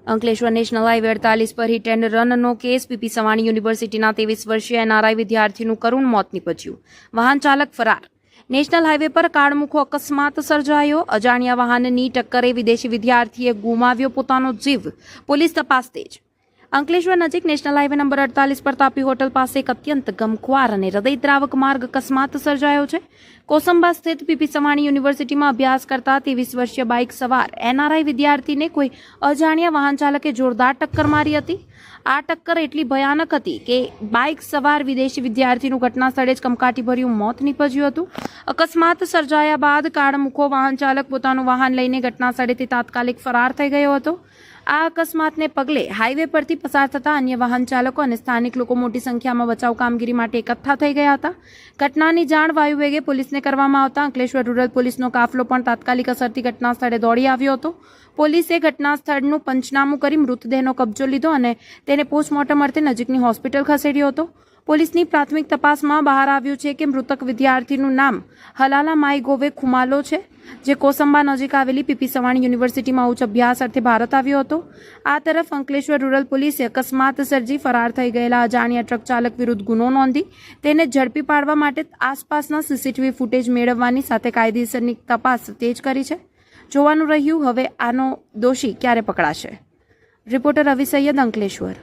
Ankleshwar national highway 48 પર hit and રનનો case PP Savani યુનિવર્સિટીના 23 વર્ષીય એનઆરઆઈ વિદ્યાર્થીનું કરુણ મોત નીપજ્યું. વાહન ચાલક ફરાર. નેશનલ હાઈવે પર કાળમુખો અકસ્માત સર્જાયો. અજાણ્યા વાહનની ટક્કરે વિદેશી વિદ્યાર્થીએ ગુમાવ્યો પોતાનો જીવ. પોલીસ તપાસ તેજ. અંકલેશ્વર નજીક નેશનલ હાઈવે નંબર 48 પર તાપી હોટલ પાસે એક અત્યંત ગમખ્વાર અને હૃદયદ્રાવક માર્ગ અકસ્માત સર્જાયો છે. કોસંબા સ્થિત પીપી સવાણી યુનિવર્સિટીમાં અભ્યાસ કરતા 23 વર્ષીય બાઇક સવાર એનઆરઆઈ વિદ્યાર્થીને કોઈ અજાણ્યા વાહન ચાલકે જોરદાર ટક્કર મારી હતી. આ ટક્કર એટલી ભયાનક હતી કે બાઇક સવાર વિદેશી વિદ્યાર્થીનું ઘટના સ્થળે જ કમકાટીભર્યું મોત નીપજ્યું હતું. અકસ્માત સર્જાયા બાદ કાળમુખો વાહન ચાલક પોતાનું વાહન લઈને ઘટના સ્થળેથી તાત્કાલિક ફરાર થઈ ગયો હતો. આ અકસ્માતને પગલે હાઈવે પરથી પસાર થતા અન્ય વાહન ચાલકો અને સ્થાનિક લોકો મોટી સંખ્યામાં બચાવ કામગીરી માટે એકઠા થઈ ગયા હતા. ઘટનાની જાણ વાયુવેગે પોલીસને કરવામાં આવતા અંકલેશ્વર રૂરલ પોલીસનો કાફલો પણ તાત્કાલિક અસરથી ઘટના સ્થળે દોડી આવ્યો હતો. પોલીસે ઘટના સ્થળનું પંચનામું કરી મૃતદેહનો કબજો લીધો અને તેને પોસ્ટમોર્ટમ અર્થે નજીકની હોસ્પિટલ ખસેડ્યો હતો. પોલીસની પ્રાથમિક તપાસમાં બહાર આવ્યું છે કે મૃતક વિદ્યાર્થીનું નામ હલાલા માઈ ગોવે ખુમાલો છે, જે કોસંબા નજીક આવેલી પીપી સવાણી યુનિવર્સિટીમાં ઉચ્ચ અભ્યાસ અર્થે ભારત આવ્યો હતો. આ તરફ અંકલેશ્વર રૂરલ પોલીસે અકસ્માત સર્જી ફરાર થઈ ગયેલા અજાણ્યા ટ્રક ચાલક વિરુદ્ધ ગુનો નોંધી તેને ઝડપી પાડવા માટે આસપાસના સીસીટીવી ફૂટેજ મેળવવાની સાથે કાયદેસરની તપાસ તેજ કરી છે. જોવાનું રહ્યું હવે આનો દોષી ક્યારે પકડાશે. રિપોર્ટર રવિ સૈયદ, અંકલેશ્વર.